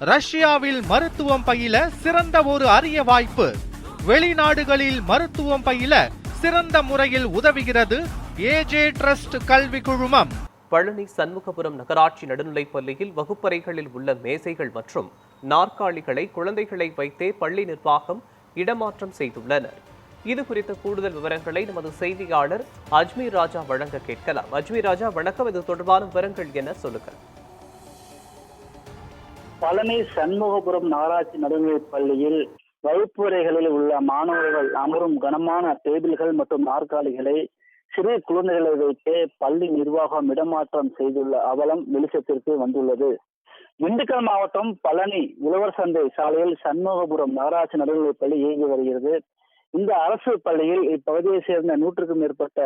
ரஷ்யாவில் மருத்துவம் பயில சிறந்த ஒரு அரிய வாய்ப்பு. வெளிநாடுகளில் மருத்துவம் பயில சிறந்த முறையில் உதவுகிறது ஏஜே ட்ரஸ்ட் கல்வி குழுமம். பழனி சண்முகபுரம் நகராட்சி நடுநிலைப்பள்ளியில் வகுப்பறைகளில் உள்ள மேசைகள் மற்றும் நாற்காலிகளை குழந்தைகளை வைத்தே பள்ளி நிர்வாகம் இடமாற்றம் செய்துள்ளனர். இது குறித்த கூடுதல் விவரங்களை நமது செய்தியாளர் அஜ்மீர் ராஜா வழங்க கேட்கலாம். அஜ்மீர் ராஜா, வணக்கம். இது தொடர்பான விவரங்கள் என்ன சொல்லுங்கள். பழனி சண்முகபுரம் நகராட்சி நடுநிலைப் பள்ளியில் வகுப்பறைகளில் உள்ள மாணவர்கள் அமரும் கனமான டேபிள்கள் மற்றும் நாற்காலிகளை சிறு குழந்தைகளை வைத்து பள்ளி நிர்வாகம் இடமாற்றம் செய்துள்ள அவலம் வெளிச்சத்திற்கு வந்துள்ளது. திண்டுக்கல் மாவட்டம் பழனி உழவர் சந்தை சாலையில் சண்முகபுரம் நகராட்சி நடுநிலைப் பள்ளி இயங்கி வருகிறது. இந்த அரசு பள்ளியில் இப்பகுதியை சேர்ந்த 100க்கும் மேற்பட்ட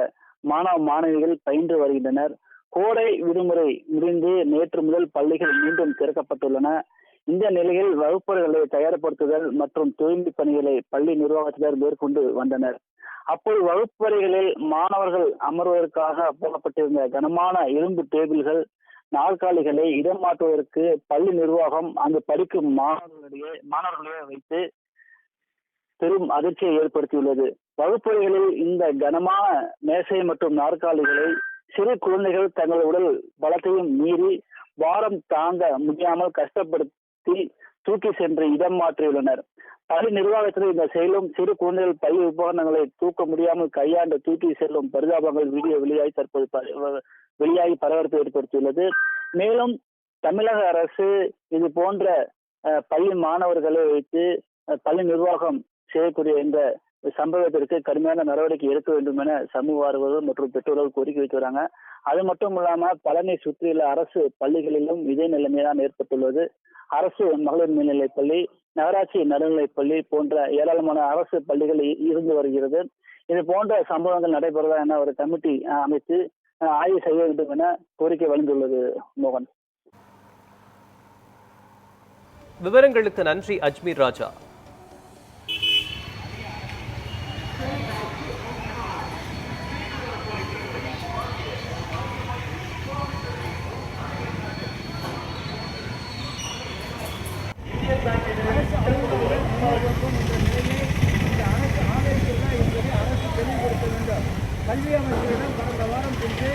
மாணவ மாணவிகள் பயின்று வருகின்றனர். கோடை விடுமுறை முடிந்து நேற்று முதல் பள்ளிகள் மீண்டும் திறக்கப்பட்டுள்ளன. இந்த நிலையில் வகுப்பறைகளை தயார்படுத்துதல் மற்றும் தூய்மை பணிகளை பள்ளி நிர்வாகத்தினர் மேற்கொண்டு வந்தனர். அப்போது வகுப்பறைகளில் மாணவர்கள் அமர்வதற்காக போடப்பட்டிருந்த கனமான இரும்பு டேபிள்கள், நாற்காலிகளை இடமாற்றுவதற்கு பள்ளி நிர்வாகம் அங்கு படிக்கும் மாணவர்களையே வைத்து பெரும் அதிர்ச்சியை ஏற்படுத்தியுள்ளது. வகுப்பறைகளில் இந்த கனமான மேசை மற்றும் நாற்காலிகளை சிறு குழந்தைகள் தங்கள் உடல் பலத்தையும் மீறி பாரம் தாங்க முடியாமல் கஷ்டப்படுத்தி தூக்கி சென்று இடம் மாற்றியுள்ளனர். பள்ளி நிர்வாகத்தில் இந்த செயலும் சிறு குழந்தைகள் பள்ளி உபகரணங்களை தூக்க முடியாமல் கையாண்டு தூக்கி செல்லும் பரிதாபங்கள் வீடியோ வெளியாகி பரபரப்பை ஏற்படுத்தியுள்ளது. மேலும் தமிழக அரசு இது போன்ற பள்ளி மாணவர்களை வைத்து பள்ளி நிர்வாகம் செய்யக்கூடிய இந்த சம்பவத்திற்கு கடுமையான நடவடிக்கை எடுக்க வேண்டும் என சமூக ஆர்வலர்கள் மற்றும் பெற்றோர்கள் கோரிக்கை வைக்கிறாங்க. அது மட்டும் இல்லாம பழனி சுற்றியுள்ள அரசு பள்ளிகளிலும் இதே நிலைமைதான் ஏற்பட்டுள்ளது. அரசு மகளிர் மேல்நிலைப் பள்ளி, நகராட்சி நடுநிலைப் பள்ளி போன்ற ஏராளமான அரசு பள்ளிகள் இருந்து வருகிறது. இது போன்ற சம்பவங்கள் நடைபெறதா என ஒரு கமிட்டி அமைத்து ஆய்வு செய்ய வேண்டும் என கோரிக்கை வழங்கியுள்ளது. மோகன், விவரங்களுக்கு நன்றி அஜ்மீர் ராஜா. கல்வி அமைச்சரிடம் கடந்த வாரம் சென்று